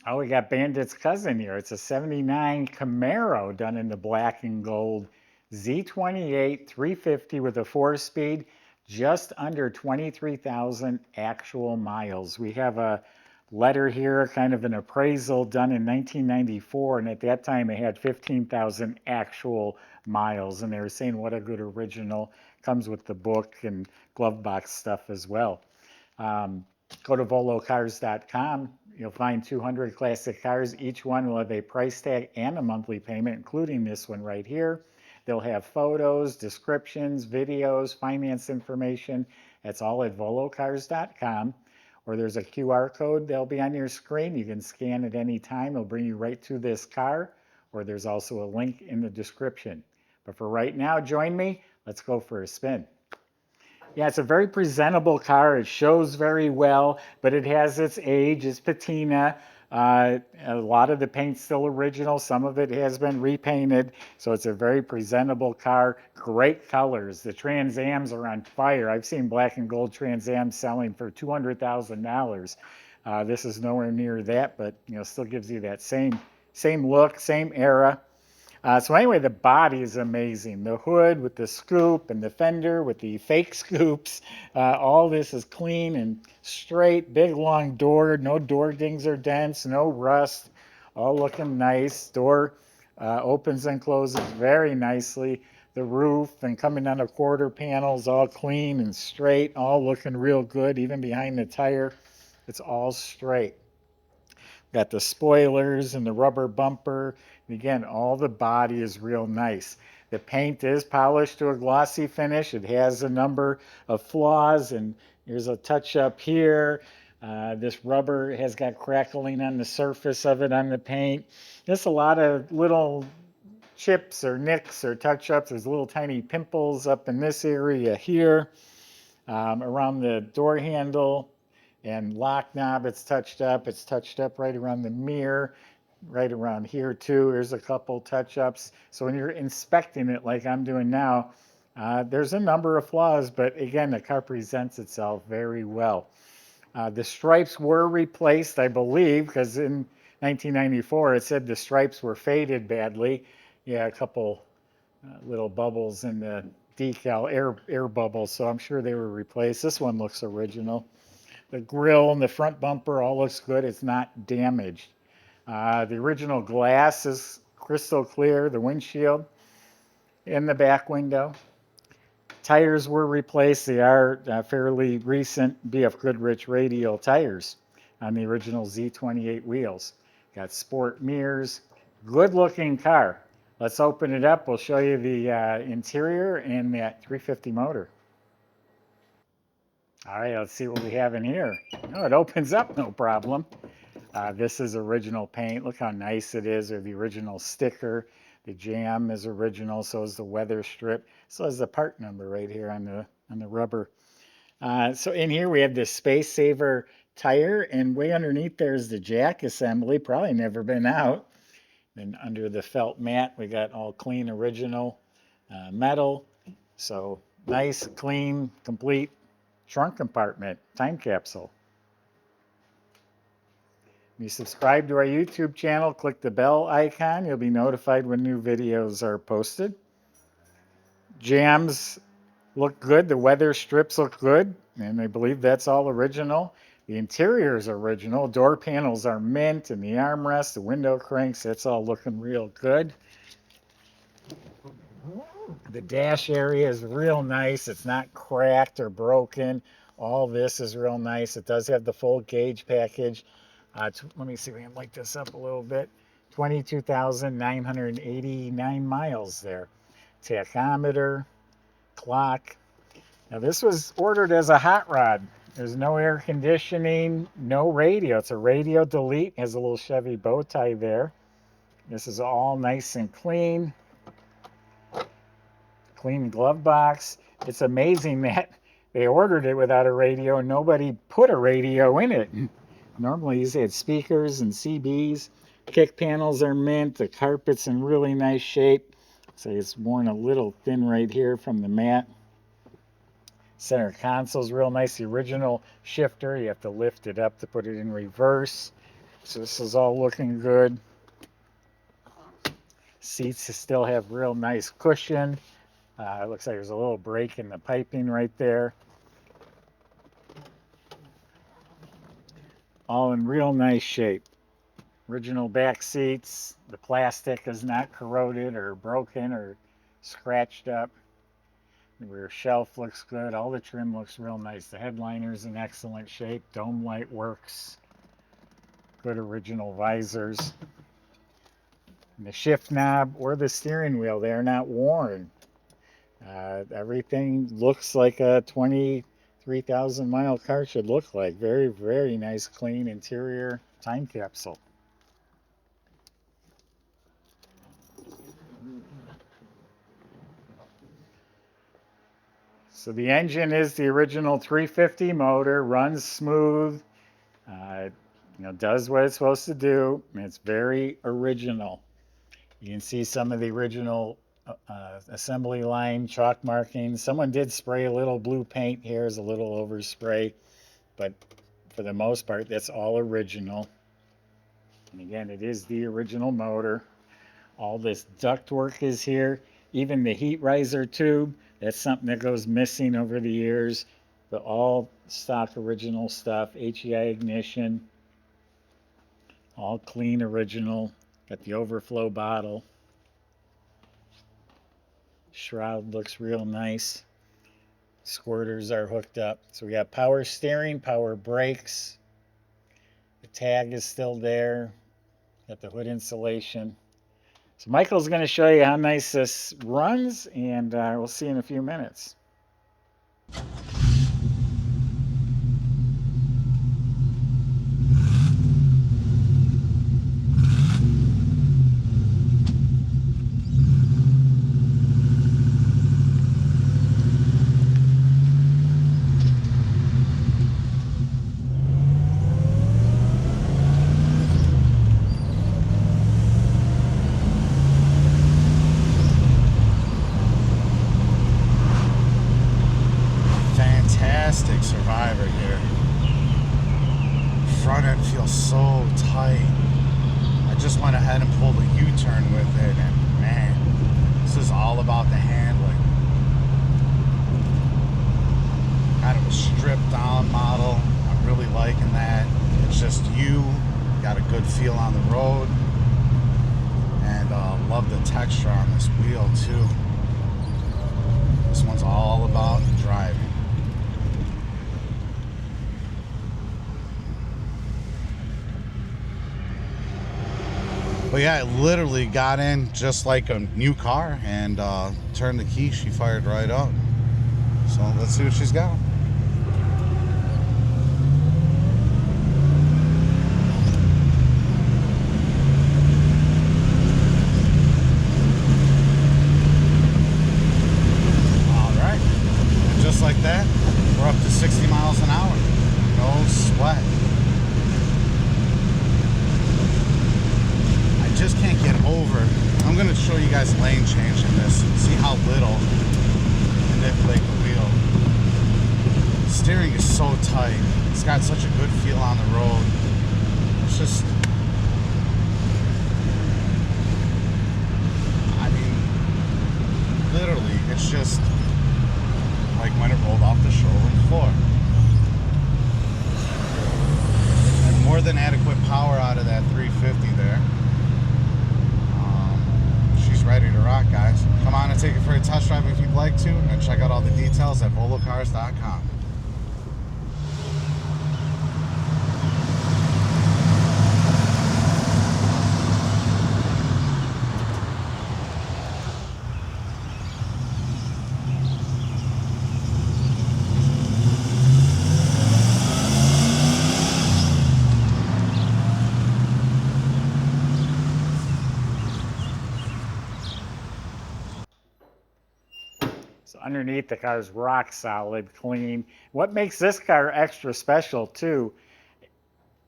Oh, we got Bandit's cousin here. It's a 79 Camaro done in the black and gold. Z28 350 with a 4-speed, just under 23,000 actual miles. We have a letter here, kind of an appraisal done in 1994, and at that time it had 15,000 actual miles. And they were saying what a good original. Comes with the book and glove box stuff as well. Um, Go to volocars.com. You'll find 200 classic cars. Each one will have a price tag and a monthly payment, including this one right here. They'll have photos, descriptions, videos, finance information. That's all at volocars.com. Or there's a QR code that'll be on your screen. You can scan at any time. It'll bring you right to this car. Or there's also a link in the description. But for right now, join me. Let's go for a spin. Yeah, it's a very presentable car. It shows very well, but it has its age. It's patina. A lot of the paint's still original. Some of it has been repainted. So it's a very presentable car. Great colors. The Trans Ams are on fire. I've seen black and gold Trans Ams selling for $200,000. This is nowhere near that, but still gives you that same look, same era. So anyway, the body is amazing. The hood with the scoop and the fender with the fake scoops. All this is clean and straight. Big long door. No door dings or dents. No rust. All looking nice. Door opens and closes very nicely. The roof and coming on the quarter panels all clean and straight. All looking real good. Even behind the tire, it's all straight. Got the spoilers and the rubber bumper. And again, all the body is real nice. The paint is polished to a glossy finish. It has a number of flaws, and here's a touch up here. This rubber has got crackling on the surface of it on the paint. Just a lot of little chips or nicks or touch ups. There's little tiny pimples up in this area here, around the door handle and lock knob. It's touched up. It's touched up right around the mirror, right around here too. There's a couple touch ups. So when you're inspecting it like I'm doing now, there's a number of flaws, but again, the car presents itself very well. The stripes were replaced, I believe, because in 1994 it said the stripes were faded badly. Yeah, a couple little bubbles in the decal, air bubbles, so I'm sure they were replaced. This one looks original. The grill and the front bumper all looks good. It's not damaged. The original glass is crystal clear. The windshield in the back window. Tires were replaced. They are fairly recent BFGoodrich radial tires on the original Z28 wheels. Got sport mirrors. Good looking car. Let's open it up. We'll show you the interior and that 350 motor. All right, let's see what we have in here. Oh, it opens up no problem. This is original paint. Look how nice it is, or the original sticker. The jam is original, so is the weather strip. So is the part number right here on the rubber. So in here we have this Space Saver tire, and way underneath there is the jack assembly. Probably never been out. Then under the felt mat, we got all clean original metal. So nice, clean, complete trunk compartment, time capsule. If you subscribe to our YouTube channel, click the bell icon. You'll be notified when new videos are posted. Jams look good. The weather strips look good, and I believe that's all original. The interior is original. Door panels are mint, and the armrest, the window cranks, that's all looking real good. The dash area is real nice. It's not cracked or broken. All this is real nice. It does have the full gauge package. Let me see if we can light this up a little bit. 22,989 miles there. Tachometer, clock. Now this was ordered as a hot rod. There's no air conditioning, no radio. It's a radio delete. It has a little Chevy bow tie there. This is all nice and clean. Clean glove box. It's amazing that they ordered it without a radio and nobody put a radio in it. Normally these had speakers and CBs. Kick panels are mint. The carpet's in really nice shape. So it's worn a little thin right here from the mat. Center console's real nice. The original shifter, you have to lift it up to put it in reverse. So this is all looking good. Seats still have real nice cushion. It looks like there's a little break in the piping right there. All in real nice shape. Original back seats. The plastic is not corroded or broken or scratched up. The rear shelf looks good. All the trim looks real nice. The headliner's in excellent shape. Dome light works. Good original visors. And the shift knob or the steering wheel, they're not worn. Everything looks like a 23,000 mile car should look like. Very, very nice, clean interior time capsule. So the engine is the original 350 motor, runs smooth, does what it's supposed to do. And it's very original. You can see some of the original assembly line chalk markings. Someone did spray a little blue paint here, is a little overspray, but for the most part, that's all original. And again, it is the original motor. All this ductwork is here. Even the heat riser tube, that's something that goes missing over the years. But all stock original stuff. HEI ignition. All clean original. Got the overflow bottle. Shroud looks real nice. Squirters are hooked up. So we got power steering, power brakes. The tag is still there. Got the hood insulation. So Michael's going to show you how nice this runs, and we'll see in a few minutes. Fantastic Survivor here. Front end feels so tight. I just went ahead and pulled a U-turn with it, and man, this is all about the handling. Kind of a stripped down model. I'm really liking that. It's just you got a good feel on the road, and love the texture on this wheel too. This one's all about driving. But yeah, I literally got in just like a new car and turned the key. She fired right up. So let's see what she's got. All right, and just like that, we're up to 60 miles an hour. No sweat. Just can't get over. I'm going to show you guys lane change in this. See how little manipulate the wheel. Steering is so tight. It's got such a good feel on the road. It's just, I mean, literally, it's just like when it rolled off the showroom floor. And more than adequate power out of that 350 there. Ready to rock, guys. Come on and take it for a test drive if you'd like to, and check out all the details at volocars.com. So underneath, the car's rock solid, clean. What makes this car extra special too,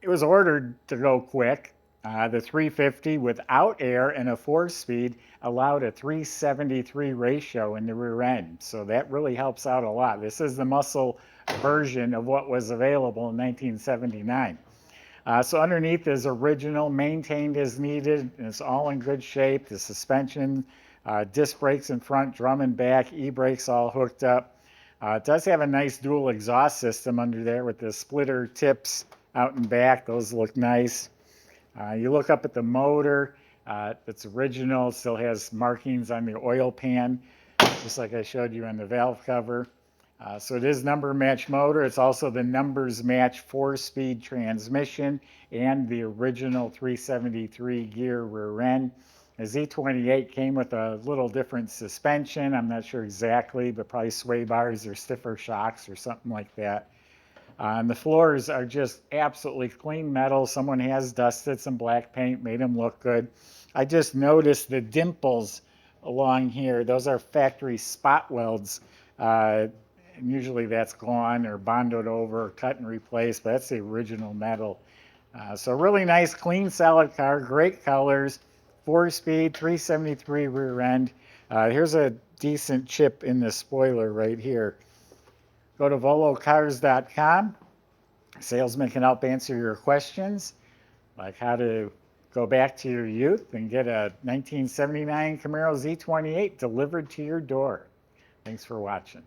it was ordered to go quick. The 350 without air and a 4-speed allowed a 373 ratio in the rear end. So that really helps out a lot. This is the muscle version of what was available in 1979. So underneath is original, maintained as needed, and it's all in good shape. The suspension, disc brakes in front, drum and back, e-brakes all hooked up. It does have a nice dual exhaust system under there with the splitter tips out and back. Those look nice. You look up at the motor. It's original, still has markings on the oil pan, just like I showed you on the valve cover. So it is number match motor. It's also the numbers match 4-speed transmission and the original 373 gear rear end. The Z28 came with a little different suspension. I'm not sure exactly, but probably sway bars or stiffer shocks or something like that. And the floors are just absolutely clean metal. Someone has dusted some black paint, made them look good. I just noticed the dimples along here. Those are factory spot welds. And usually that's gone or bonded over, cut and replaced, but that's the original metal. So really nice, clean, solid car, great colors, 4-speed, 373 rear end. Here's a decent chip in the spoiler right here. Go to volocars.com. Salesman can help answer your questions, like how to go back to your youth and get a 1979 Camaro Z28 delivered to your door. Thanks for watching.